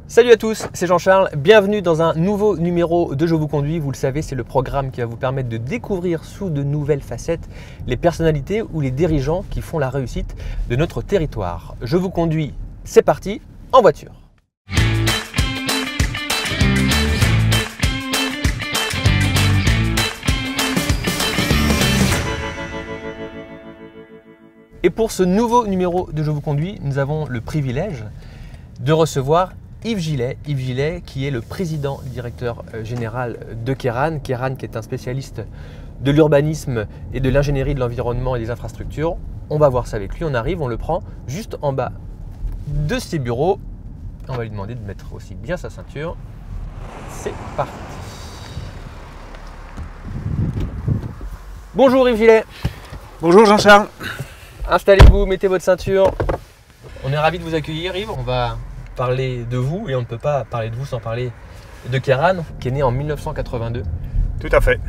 Salut à tous, c'est Jean-Charles, bienvenue dans un nouveau numéro de Je vous conduis. Vous le savez, c'est le programme qui va vous permettre de découvrir sous de nouvelles facettes les personnalités ou les dirigeants qui font la réussite de notre territoire. Je vous conduis, c'est parti, en voiture. Et pour ce nouveau numéro de Je vous conduis, nous avons le privilège de recevoir Yves Gillet qui est le président directeur général de Keiran. Keiran qui est un spécialiste de l'urbanisme et de l'ingénierie de l'environnement et des infrastructures. On va voir ça avec lui, on arrive, on le prend juste en bas de ses bureaux. On va lui demander de mettre aussi bien sa ceinture. C'est parti. Bonjour Yves Gillet. Bonjour Jean-Charles. Installez-vous, mettez votre ceinture. On est ravis de vous accueillir Yves. On va parler de vous et on ne peut pas parler de vous sans parler de Keiran qui est né en 1982. Tout à fait.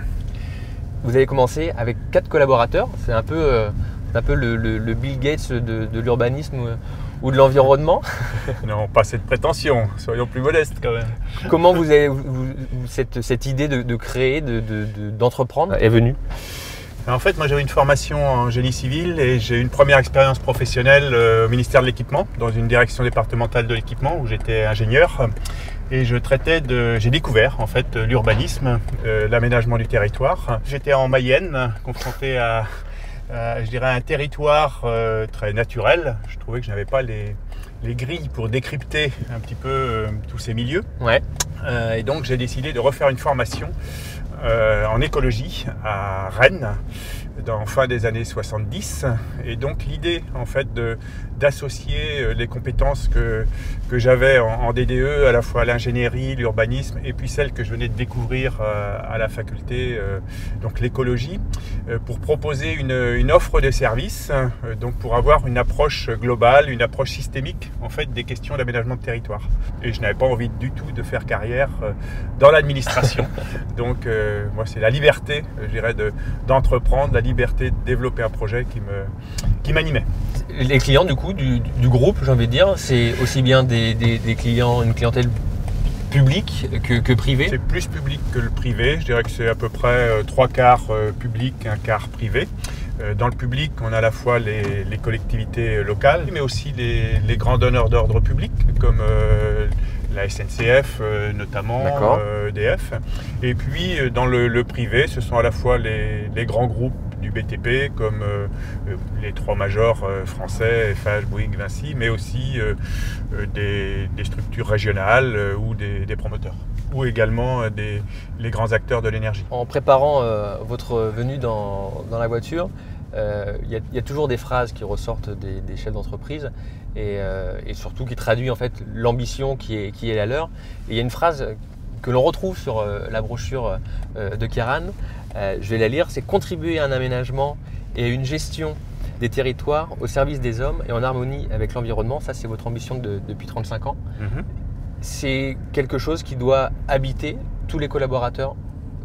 Vous avez commencé avec 4 collaborateurs. C'est un peu le Bill Gates de l'urbanisme ou de l'environnement. Non, pas cette prétention. Soyons plus modestes quand même. Comment vous avez cette idée de créer, d'entreprendre est venue? En fait, moi j'avais une formation en génie civil et j'ai eu une première expérience professionnelle au ministère de l'équipement, dans une direction départementale de l'équipement où j'étais ingénieur. Et j'ai découvert en fait l'urbanisme, l'aménagement du territoire. J'étais en Mayenne, confronté à je dirais un territoire très naturel. Je trouvais que je n'avais pas les grilles pour décrypter un petit peu tous ces milieux. Ouais. Et donc j'ai décidé de refaire une formation en écologie à Rennes en fin des années 70. Et donc l'idée en fait d'associer les compétences que j'avais en DDE, à la fois l'ingénierie, l'urbanisme et puis celles que je venais de découvrir à la faculté, donc l'écologie, pour proposer une offre de services, donc pour avoir une approche globale, une approche systémique en fait des questions d'aménagement de territoire. Et je n'avais pas envie du tout de faire carrière dans l'administration. Donc moi c'est la liberté, je dirais, d'entreprendre, la liberté de développer un projet qui m'animait. Les clients du coup du groupe, j'ai envie de dire, c'est aussi bien des clients, une clientèle publique que privée? C'est plus public que le privé. Je dirais que c'est à peu près 3/4 public, 1/4 privé. Dans le public, on a à la fois les collectivités locales, mais aussi les grands donneurs d'ordre public, comme la SNCF notamment, EDF. Et puis dans le privé, ce sont à la fois les grands groupes du BTP, comme les 3 majors français, Eiffage, Bouygues, Vinci, mais aussi des structures régionales ou des promoteurs, ou également les grands acteurs de l'énergie. En préparant votre venue dans la voiture, il y a toujours des phrases qui ressortent des chefs d'entreprise et surtout qui traduit en fait l'ambition qui est la leur. Et il y a une phrase que l'on retrouve sur la brochure de Keiran, je vais la lire, c'est « Contribuer à un aménagement et à une gestion des territoires au service des hommes et en harmonie avec l'environnement ». Ça, c'est votre ambition depuis 35 ans. Mm-hmm. C'est quelque chose qui doit habiter tous les collaborateurs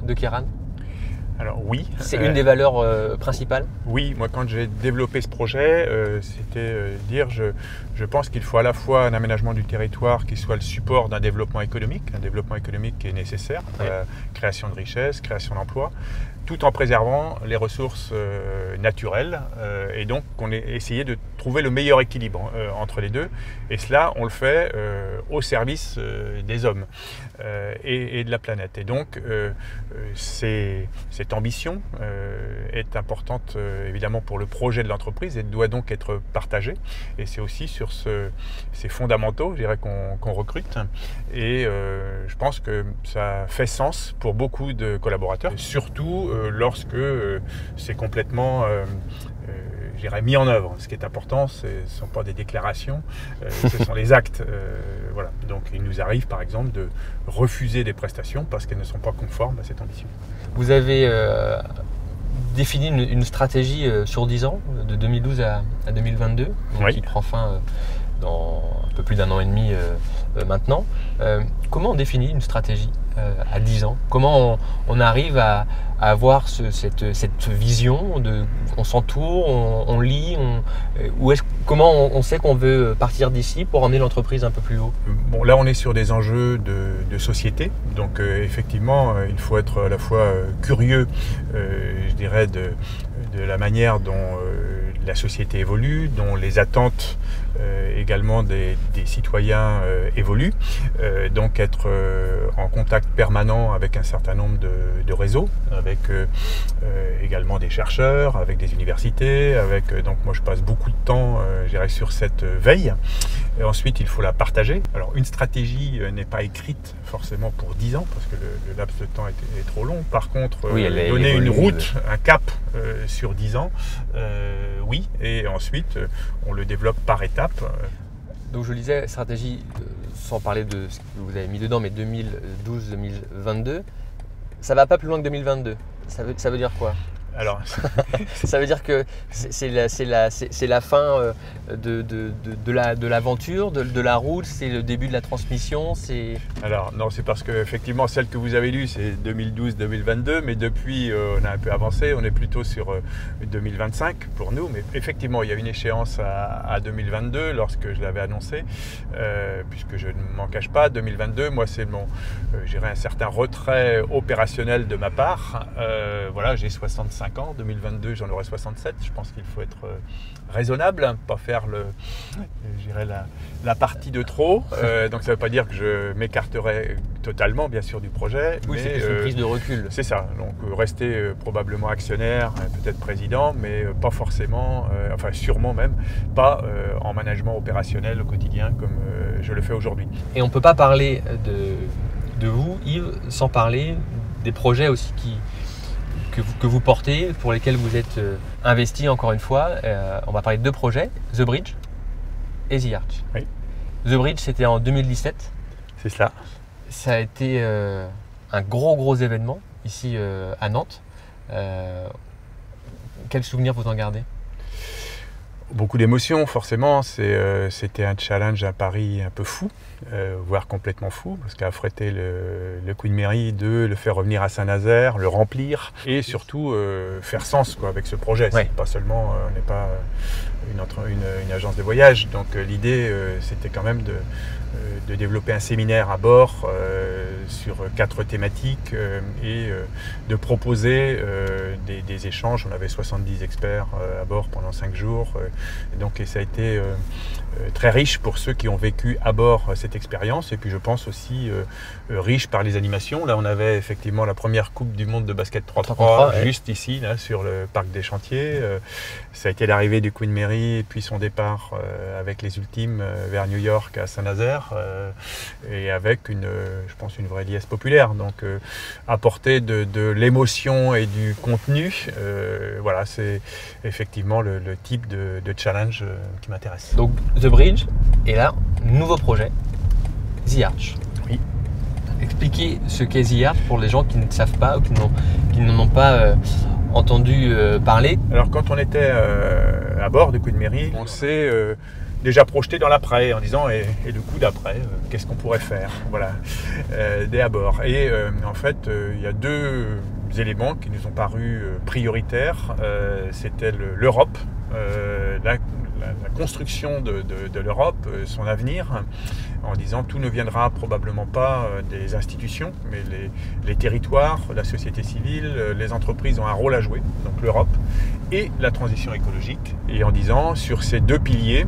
de Keiran? Alors oui. C'est une des valeurs principales? Oui, moi quand j'ai développé ce projet, c'était dire je pense qu'il faut à la fois un aménagement du territoire qui soit le support d'un développement économique qui est nécessaire, ouais, création de richesses, création d'emplois, tout en préservant les ressources naturelles. Et donc on a essayé de trouver le meilleur équilibre entre les deux. Et cela, on le fait au service des hommes et de la planète. Et donc cette ambition est importante évidemment pour le projet de l'entreprise et doit donc être partagée. Et c'est aussi sur ces fondamentaux, je dirais, qu'on recrute. Et je pense que ça fait sens pour beaucoup de collaborateurs, surtout lorsque c'est complètement mis en œuvre. Ce qui est important, ce ne sont pas des déclarations, ce sont les actes. Voilà. Donc il nous arrive par exemple de refuser des prestations parce qu'elles ne sont pas conformes à cette ambition. Vous avez défini une stratégie sur 10 ans, de 2012 à 2022, oui, qui prend fin dans un peu plus d'1 an et demi maintenant. Comment on définit une stratégie à 10 ans? Comment on arrive à avoir cette vision on s'entoure, on lit, comment on sait qu'on veut partir d'ici pour emmener l'entreprise un peu plus haut? Bon, là on est sur des enjeux de société, donc effectivement il faut être à la fois curieux, je dirais, de la manière dont la société évolue, dont les attentes également des citoyens évoluent, donc être en contact permanent avec un certain nombre de réseaux, avec également des chercheurs, avec des universités, donc moi je passe beaucoup de temps je dirais, sur cette veille. Et ensuite il faut la partager. Alors une stratégie n'est pas écrite forcément pour 10 ans parce que le laps de temps est trop long. Par contre, donner une route, un cap sur 10 ans, oui, et ensuite on le développe par étapes. Donc je lisais stratégie, sans parler de ce que vous avez mis dedans, mais 2012-2022, ça va pas plus loin que 2022. Ça veut dire quoi? Alors, ça veut dire que c'est la fin de l'aventure, de la route, c'est le début de la transmission. Alors non, c'est parce que effectivement celle que vous avez lue c'est 2012-2022, mais depuis on a un peu avancé, on est plutôt sur 2025 pour nous, mais effectivement il y a une échéance à 2022 lorsque je l'avais annoncé, puisque je ne m'en cache pas, 2022, moi c'est je dirais un certain retrait opérationnel de ma part. Voilà, j'ai 65 ans, 2022 j'en aurai 67, je pense qu'il faut être raisonnable, pas faire je dirais la partie de trop, donc ça ne veut pas dire que je m'écarterai totalement bien sûr du projet. Oui, mais c'est une prise de recul. C'est ça, donc rester probablement actionnaire, peut-être président, mais pas forcément, enfin sûrement même, pas en management opérationnel au quotidien comme je le fais aujourd'hui. Et on ne peut pas parler de vous, Yves, sans parler des projets aussi que vous portez, pour lesquels vous êtes investi encore une fois. On va parler de 2 projets, The Bridge et The Arch. Oui. The Bridge, c'était en 2017. C'est cela. Ça a été un gros événement ici à Nantes. Quels souvenirs vous en gardez? Beaucoup d'émotions, forcément. C'était un challenge, un pari un peu fou, voire complètement fou, parce qu'à affréter le Queen Mary, le faire revenir à Saint-Nazaire, le remplir, et surtout faire sens avec ce projet. Ouais. Pas seulement, on n'est pas une agence de voyage, donc l'idée c'était quand même de développer un séminaire à bord sur 4 thématiques et de proposer des échanges. On avait 70 experts à bord pendant 5 jours. Et ça a été très riche pour ceux qui ont vécu à bord cette expérience. Et puis je pense aussi riche par les animations. Là on avait effectivement la première Coupe du Monde de basket 3-3 juste ici, là, sur le parc des Chantiers. Ça a été l'arrivée du Queen Mary et puis son départ avec les Ultimes vers New York à Saint-Nazaire. Et avec je pense une vraie liesse populaire, donc apporter de l'émotion et du contenu, voilà, c'est effectivement le type de challenge qui m'intéresse. Donc The Bridge, et là, nouveau projet, The Arch. Oui. Expliquez ce qu'est The Arch pour les gens qui ne savent pas ou qui n'en ont pas entendu parler. Alors quand on était à bord de Queen Mary, on s'est déjà projeté dans l'après en disant et le coup d'après, qu'est-ce qu'on pourrait faire, voilà, dès à bord. Et en fait, il y a 2 éléments qui nous ont paru prioritaires. C'était l'Europe, la construction de l'Europe, son avenir, en disant tout ne viendra probablement pas des institutions, mais les territoires, la société civile, les entreprises ont un rôle à jouer, donc l'Europe, et la transition écologique, et en disant sur ces 2 piliers,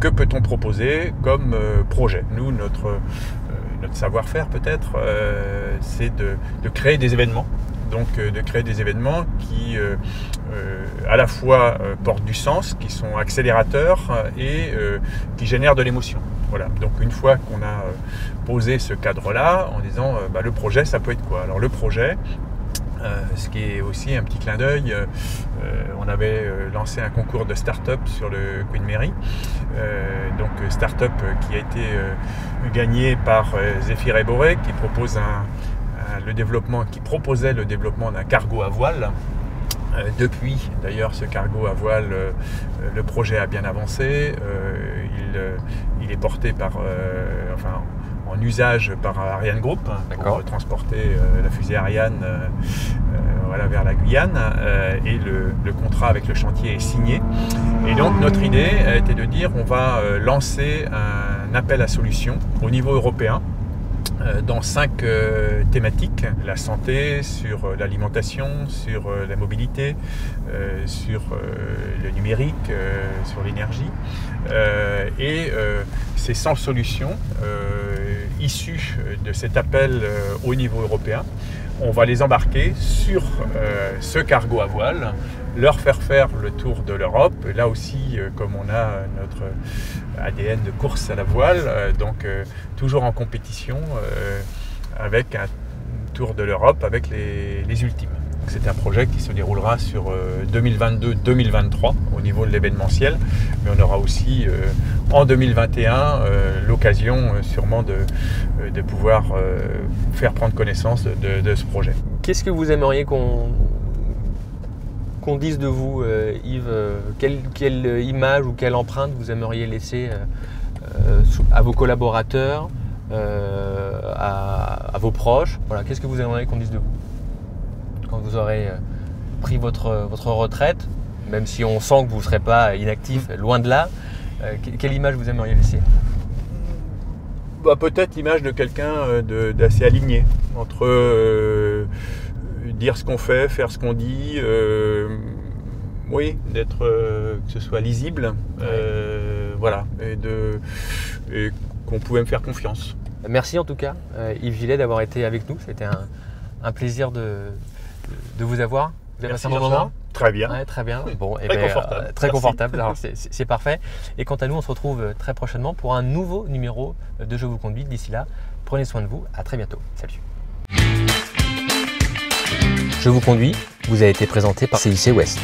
que peut-on proposer comme projet? Nous, notre savoir-faire peut-être, c'est de créer des événements. Donc de créer des événements qui à la fois portent du sens, qui sont accélérateurs et qui génèrent de l'émotion. Voilà. Donc une fois qu'on a posé ce cadre-là, en disant le projet ça peut être quoi? Alors le projet, ce qui est aussi un petit clin d'œil, on avait lancé un concours de start-up sur le Queen Mary, donc start-up qui a été gagné par Zéphyr et Boré, qui propose qui proposait le développement d'un cargo à voile. Depuis d'ailleurs ce cargo à voile, le projet a bien avancé, il est porté par, en usage par Ariane Group pour transporter la fusée Ariane voilà, vers la Guyane, et le contrat avec le chantier est signé. Et donc notre idée était de dire on va lancer un appel à solutions au niveau européen dans 5 thématiques: la santé, sur l'alimentation, sur la mobilité, sur le numérique, sur l'énergie. Et ces 100 solutions issues de cet appel au niveau européen, on va les embarquer sur ce cargo à voile, leur faire le tour de l'Europe. Là aussi, comme on a notre ADN de course à la voile, donc toujours en compétition avec un tour de l'Europe avec les ultimes. C'est un projet qui se déroulera sur 2022-2023 au niveau de l'événementiel, mais on aura aussi en 2021 l'occasion sûrement de pouvoir faire prendre connaissance de ce projet. Qu'est-ce que vous aimeriez qu'on dise de vous, Yves? Quelle image ou quelle empreinte vous aimeriez laisser à vos collaborateurs, à vos proches? Voilà, qu'est-ce que vous aimeriez qu'on dise de vous quand vous aurez pris votre retraite, même si on sent que vous ne serez pas inactif, loin de là? Quelle image vous aimeriez laisser? Peut-être l'image de quelqu'un d'assez aligné entre dire ce qu'on fait, faire ce qu'on dit, oui, d'être que ce soit lisible, voilà, et qu'on pouvait me faire confiance. Merci en tout cas, Yves Gillet, d'avoir été avec nous. C'était un plaisir de vous avoir. Vous avez passé un bon moment? Très bien. Ouais, très bien. Bon, confortable. Très confortable. Alors c'est parfait. Et quant à nous, on se retrouve très prochainement pour un nouveau numéro de Je vous conduis. D'ici là, prenez soin de vous. À très bientôt. Salut. Je vous conduis vous a été présenté par CIC West.